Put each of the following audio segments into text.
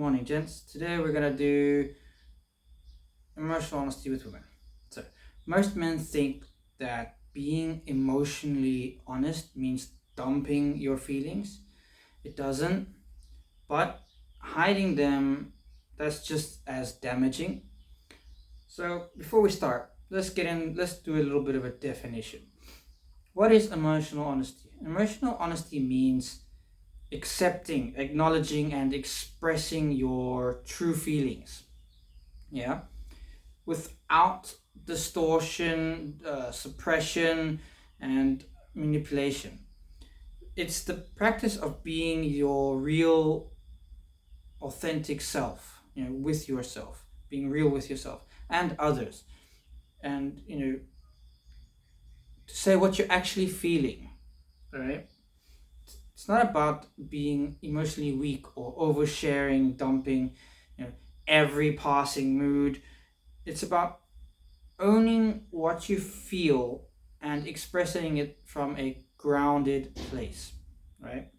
Morning, gents. Today we're gonna do emotional honesty with women. So, most men think that being emotionally honest means dumping your feelings. It doesn't, but hiding them, that's just as damaging. So, before we start, let's do a little bit of a definition. What is emotional honesty? Emotional honesty means accepting, acknowledging, and expressing your true feelings. Yeah, without distortion, suppression, and manipulation. It's the practice of being your real, authentic self. With yourself, being real with yourself and others, and to say what you're actually feeling. Right? It's not about being emotionally weak or oversharing, dumping, you know, every passing mood. It's about owning what you feel and expressing it from a grounded place, right?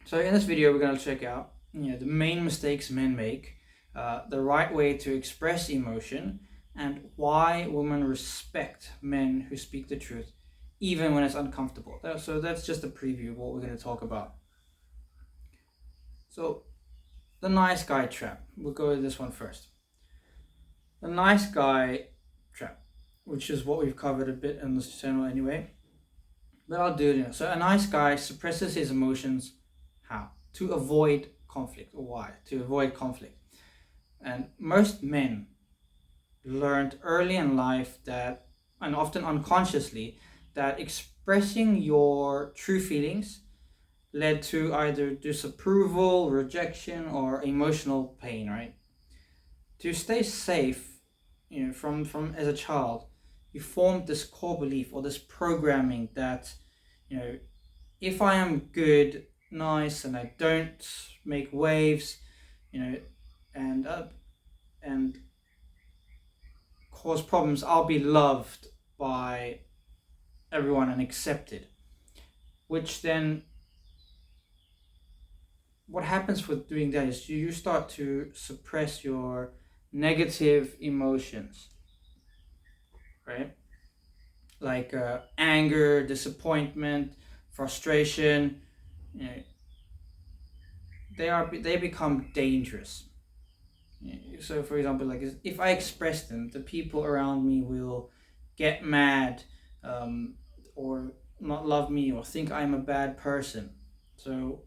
So in this video, we're going to check out the main mistakes men make, the right way to express emotion, and why women respect men who speak the truth, even when it's uncomfortable. So that's just a preview of what we're going to talk about. So the nice guy trap. We'll go with this one first. The nice guy trap, which is what we've covered a bit in this channel anyway. But I'll do it. So a nice guy suppresses his emotions. How? To avoid conflict. Or why? To avoid conflict. And most men learned early in life that, and often unconsciously, that expressing your true feelings led to either disapproval, rejection, or emotional pain, right? To stay safe, from as a child, you formed this core belief or this programming that, if I am good, nice, and I don't make waves, and and cause problems, I'll be loved by everyone and accepted. Which then, what happens with doing that is you start to suppress your negative emotions, right? Like anger, disappointment, frustration. You know, they become dangerous. So, for example, like if I express them, the people around me will get mad, um, or not love me, or think I'm a bad person. So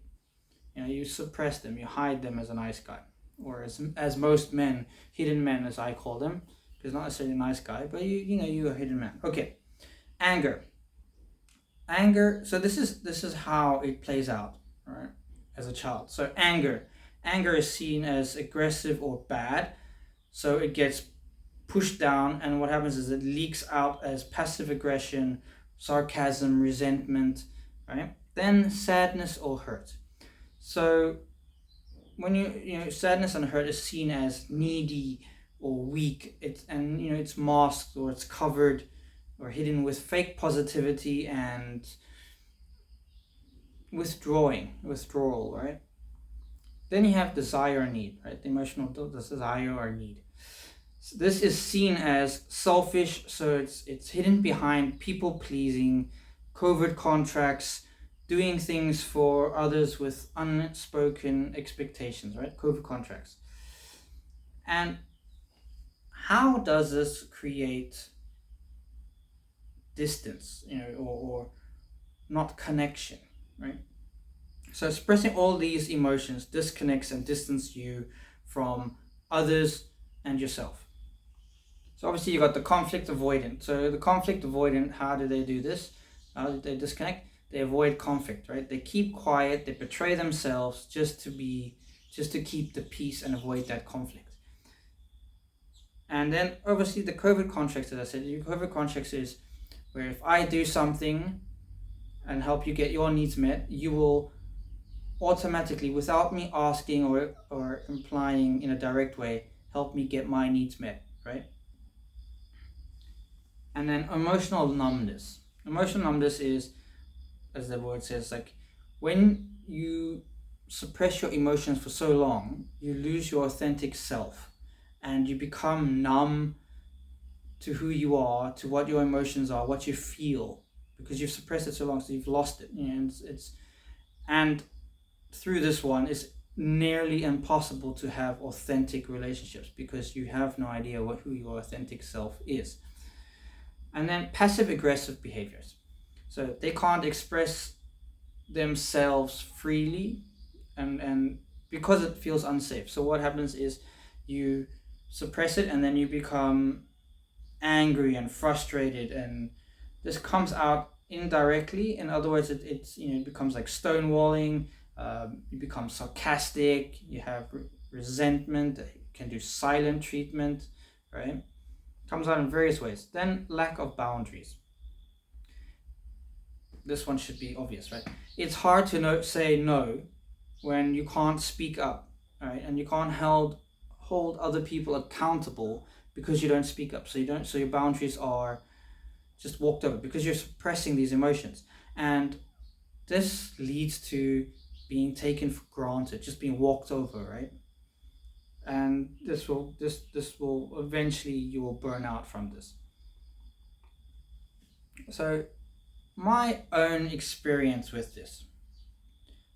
you suppress them, you hide them as a nice guy, or as most men, hidden men, as I call them, because not necessarily a nice guy, but you're a hidden man. Okay, anger. So this is how it plays out, right? As a child. So anger is seen as aggressive or bad, so it gets pushed down, and what happens is it leaks out as passive aggression, sarcasm, resentment, right? Then sadness or hurt. So when sadness and hurt is seen as needy or weak, it's masked, or it's covered or hidden with fake positivity and withdrawal, right? Then you have desire or need, right? The emotional desire or need. So this is seen as selfish, so it's hidden behind people pleasing, covert contracts, doing things for others with unspoken expectations, right? Covert contracts. And how does this create distance, or not connection, right? So expressing all these emotions disconnects and distances you from others and yourself. So obviously you got the conflict avoidant. So the conflict avoidant, how do they do this? How do they disconnect? They avoid conflict, right? They keep quiet, they betray themselves just to keep the peace and avoid that conflict. And then obviously the covert contracts, as I said, your covert contracts is where if I do something and help you get your needs met, you will automatically, without me asking or implying in a direct way, help me get my needs met, right? And then emotional numbness. Emotional numbness is, as the word says, like when you suppress your emotions for so long, you lose your authentic self and you become numb to who you are, to what your emotions are, what you feel, because you've suppressed it so long, so you've lost it. And and through this one, it's nearly impossible to have authentic relationships because you have no idea who your authentic self is. And then passive aggressive behaviors. So they can't express themselves freely and because it feels unsafe. So what happens is you suppress it and then you become angry and frustrated, and this comes out indirectly. In other words, it becomes like stonewalling. You become sarcastic. You have resentment. You can do silent treatment, right? Comes out in various ways. Then lack of boundaries. This one should be obvious, right? It's hard to say no when you can't speak up, right? And you can't hold other people accountable because you don't speak up. So your boundaries are just walked over because you're suppressing these emotions. And this leads to being taken for granted, just being walked over, right? And this will eventually, you will burn out from this. So my own experience with this.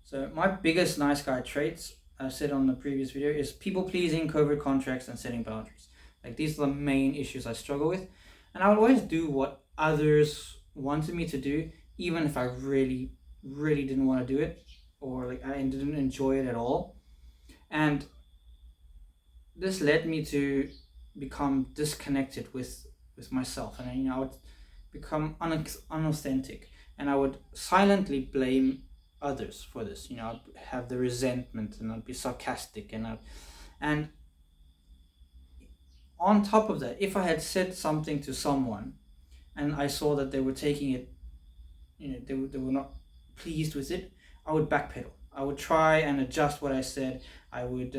So my biggest nice guy traits, I said on the previous video, is people pleasing, covert contracts, and setting boundaries. Like, these are the main issues I struggle with. And I would always do what others wanted me to do, even if I really, really didn't want to do it, or like I didn't enjoy it at all. And this led me to become disconnected with myself, and I would become unauthentic, and I would silently blame others for this. I'd have the resentment, and I'd be sarcastic, and on top of that, if I had said something to someone and I saw that they were taking it, they were not pleased with it, I would backpedal. I would try and adjust what I said. I would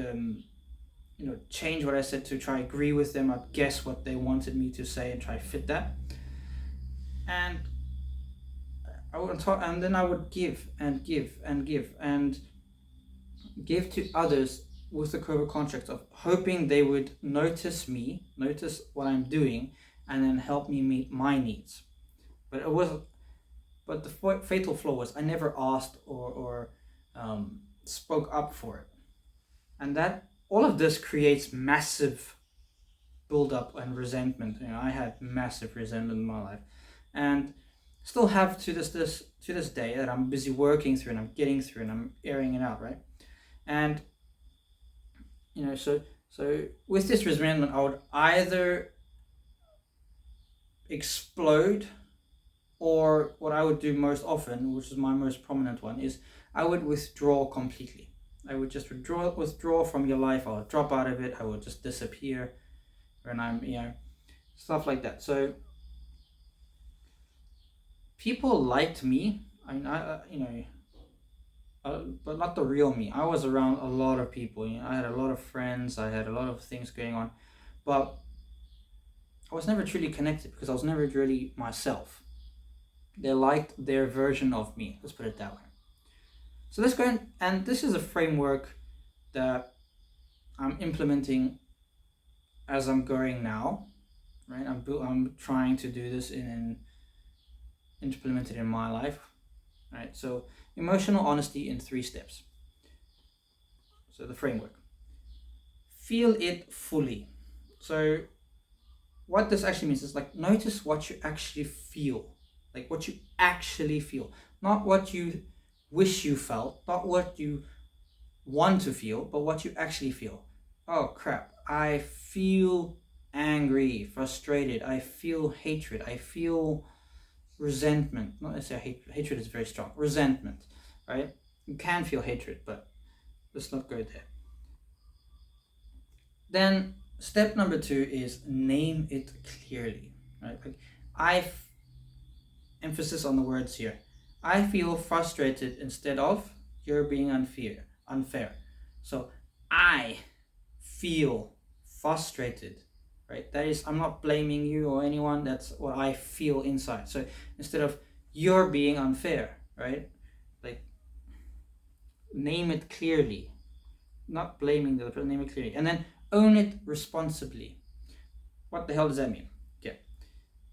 change what I said to try agree with them. I'd guess what they wanted me to say and try to fit that. And I would talk, and then I would give and give and give and give to others with the covert contract of hoping they would notice what I'm doing, and then help me meet my needs. But the fatal flaw was I never asked or spoke up for it, and that all of this creates massive build-up and resentment. I had massive resentment in my life, and still have to this day, that I'm busy working through and I'm getting through and I'm airing it out, right? And so with this resentment, I would either explode, or what I would do most often, which is my most prominent one, is I would withdraw completely. I would just withdraw from your life. I would drop out of it. I would just disappear, and I'm stuff like that. So people liked me. But not the real me. I was around a lot of people. I had a lot of friends. I had a lot of things going on, but I was never truly connected because I was never really myself. They liked their version of me. Let's put it that way. So let's go and this is a framework that I'm implementing as I'm going now, right? I'm trying to do this and implement it in my life, right? So emotional honesty in 3 steps. So the framework. Feel it fully. So what this actually means is like, notice what you actually feel. Like what you actually feel. Not what you wish you felt, not what you want to feel, but what you actually feel. Oh crap, I feel angry, frustrated, I feel hatred, I feel resentment. Not necessarily hatred is very strong. Resentment, right? You can feel hatred, but let's not go there. Then step number 2 is name it clearly, right? Like emphasis on the words here. I feel frustrated instead of you're being unfair. So I feel frustrated, right? That is, I'm not blaming you or anyone. That's what I feel inside. So instead of you're being unfair, right? Like name it clearly, not blaming the other person, name it clearly, and then own it responsibly. What the hell does that mean? Okay,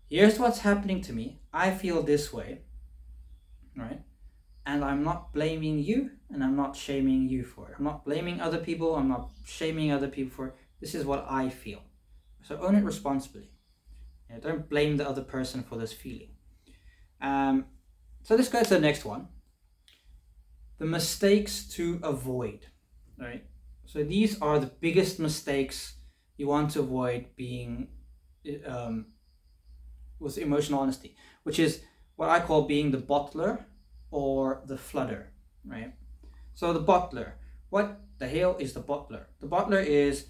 here's what's happening to me. I feel this way, right? And I'm not blaming you, and I'm not shaming you for it. I'm not blaming other people. I'm not shaming other people for it. This is what I feel. So own it responsibly. Don't blame the other person for this feeling. So let's go to the next one. The mistakes to avoid. Right. So these are the biggest mistakes you want to avoid being with emotional honesty, which is what I call being the bottler or the floodder, right? So the bottler, what the hell is the bottler? The bottler is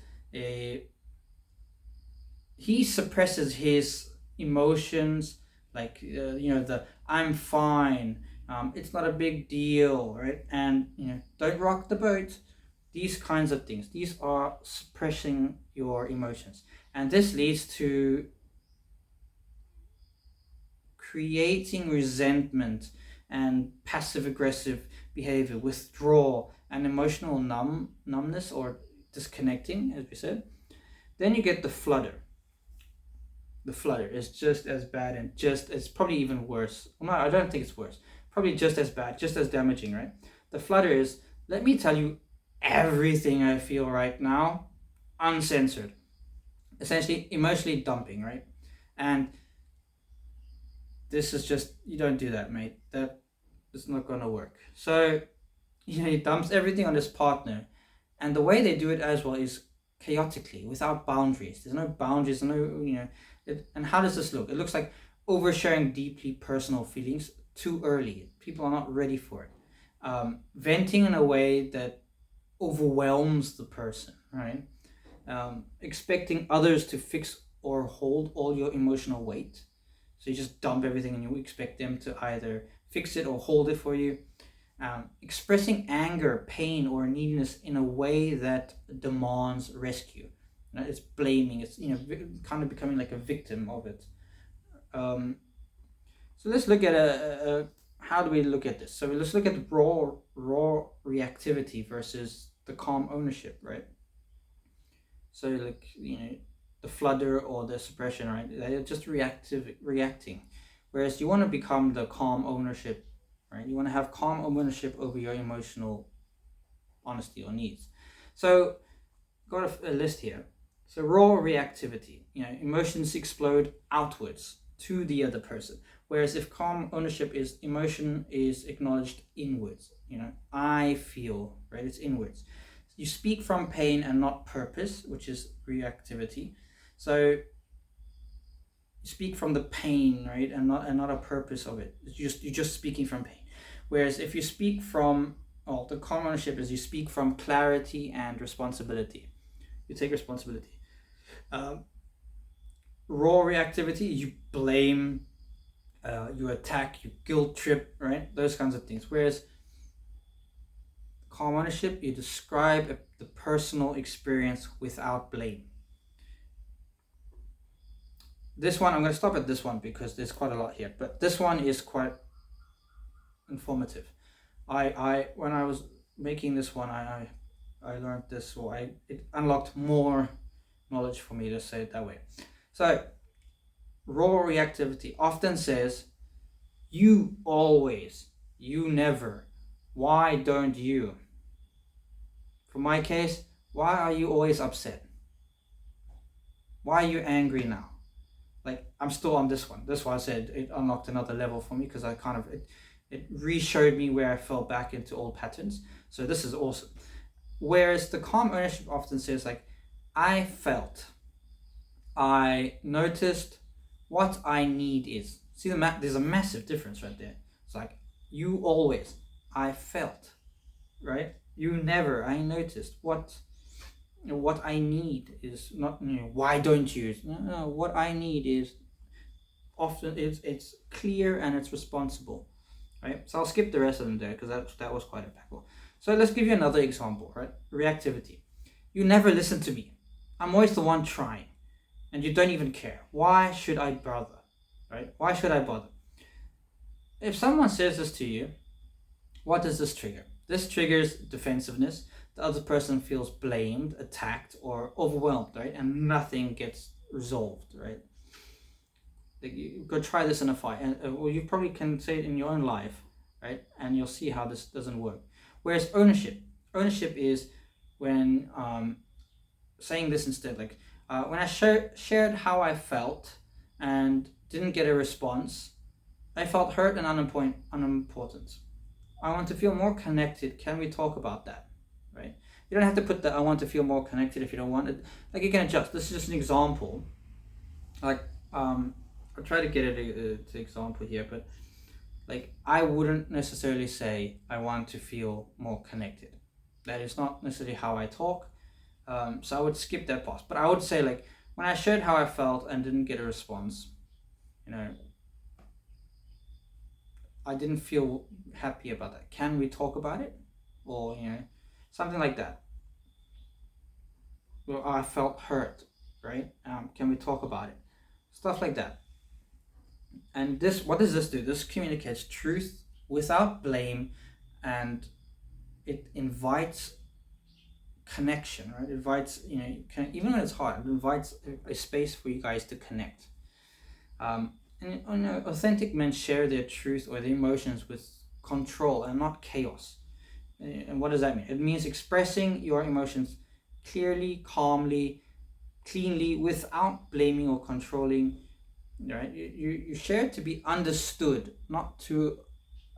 he suppresses his emotions, like the I'm fine, it's not a big deal, right? And don't rock the boat. These kinds of things. These are suppressing your emotions, and this leads to creating resentment and passive aggressive behavior, withdrawal, and emotional numbness or disconnecting, as we said. Then you get the fludder. The flutter is just as bad, and it's probably even worse. Well, no, I don't think it's worse. Probably just as bad, just as damaging, right? The flutter is, let me tell you everything I feel right now, uncensored. Essentially, emotionally dumping, right? And this is just, you don't do that, mate. That is not going to work. So, he dumps everything on his partner. And the way they do it as well is chaotically, without boundaries. There's no boundaries, and how does this look? It looks like oversharing deeply personal feelings too early. People are not ready for it. Venting in a way that overwhelms the person, right? Expecting others to fix or hold all your emotional weight. So you just dump everything and you expect them to either fix it or hold it for you. Expressing anger, pain, or neediness in a way that demands rescue. It's blaming. It's kind of becoming like a victim of it. So let's look at how do we look at this? So let's look at raw reactivity versus the calm ownership, right? So like the fludder or the suppression, right? They're just reacting, whereas you want to become the calm ownership, right? You want to have calm ownership over your emotional honesty or needs. So got a list here. So raw reactivity, emotions explode outwards to the other person. Whereas if calm ownership is emotion is acknowledged inwards, I feel, right? It's inwards. You speak from pain and not purpose, which is reactivity. So you speak from the pain, right, and not a purpose of it. You're just speaking from pain. Whereas if you speak from, the calm ownership is you speak from clarity and responsibility. You take responsibility. Raw reactivity, you blame, you attack, you guilt trip, right? Those kinds of things. Whereas calm ownership, you describe the personal experience without blame. This one, I'm going to stop at this one because there's quite a lot here, but this one is quite informative. I when I was making this one, I learned this, so it unlocked more knowledge for me, to say it that way. So raw reactivity often says, you always, you never, why don't you? For my case, why are you always upset? Why are you angry now? Like, I'm still on this one. That's why I said it unlocked another level for me, because I kind of, it re-showed me where I fell back into old patterns. So this is awesome. Whereas the calm ownership often says, like, I felt, I noticed, what I need is. See there's a massive difference right there. It's like, you always, I felt, right? You never, I noticed. What I need is not, why don't you? No, what I need is often it's clear and it's responsible, right? So I'll skip the rest of them there because that was quite impactful. So let's give you another example, right? Reactivity. You never listen to me. I'm always the one trying, and you don't even care. Why should I bother, right? Why should I bother? If someone says this to you, what does this trigger? This triggers defensiveness. The other person feels blamed, attacked, or overwhelmed, right? And nothing gets resolved, right? Like, you go try this in a fight, and well, you probably can say it in your own life, right? And you'll see how this doesn't work. Whereas ownership is when saying this instead, like when I shared how I felt and didn't get a response, I felt hurt and unimportant. I want to feel more connected. Can we talk about that? Right? You don't have to put that I want to feel more connected if you don't want it. Like, you can adjust. This is just an example. Like, I'll try to get it to example here, but like, I wouldn't necessarily say I want to feel more connected. That is not necessarily how I talk. So I would skip that part. But I would say, like, when I shared how I felt and didn't get a response, you know, I didn't feel happy about that. Can we talk about it? Or, you know, something like that. Well, I felt hurt, right? Can we talk about it? Stuff like that. And this, what does this do? This communicates truth without blame, and it invites connection, right? It invites, you know, even when it's hard, it invites a space for you guys to connect. And you know, authentic men share their truth or their emotions with control and not chaos. And what does that mean? It means expressing your emotions clearly, calmly, cleanly, without blaming or controlling. Right? You share it to be understood, not to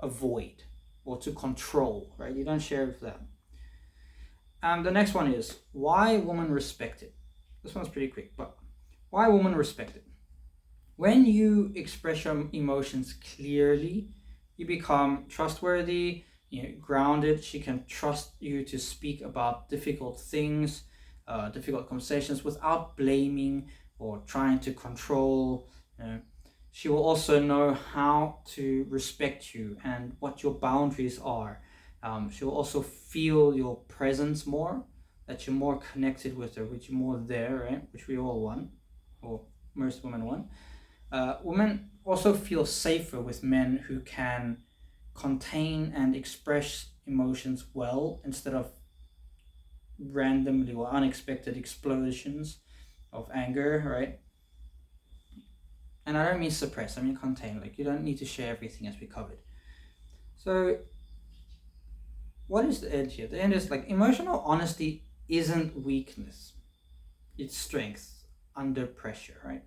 avoid or to control. Right? You don't share it for that. The next one is why women respect it. This one's pretty quick, but why women respect it. When you express your emotions clearly, you become trustworthy, you know, grounded. She can trust you to speak about difficult things, difficult conversations without blaming or trying to control. She will also know how to respect you and what your boundaries are. She'll also feel your presence more, that you're more connected with her, which you're more there, right? Which we all want, or most women want. Women also feel safer with men who can contain and express emotions well instead of randomly or unexpected explosions of anger, right? And I don't mean suppress, I mean contain. Like, you don't need to share everything, as we covered. So what is the end here? The end is, like, emotional honesty isn't weakness, it's strength under pressure, right?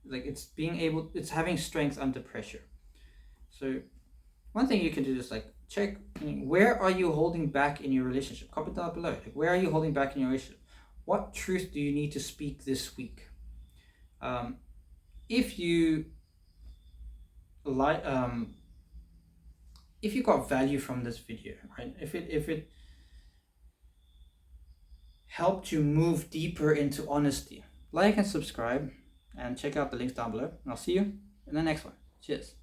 Like, it's having strength under pressure. So one thing you can do is, like, check, where are you holding back in your relationship? Comment down below. Like, where are you holding back in your relationship? What truth do you need to speak this week? If you like, if you got value from this video, right? If it helped you move deeper into honesty, like and subscribe, and check out the links down below. And I'll see you in the next one. Cheers.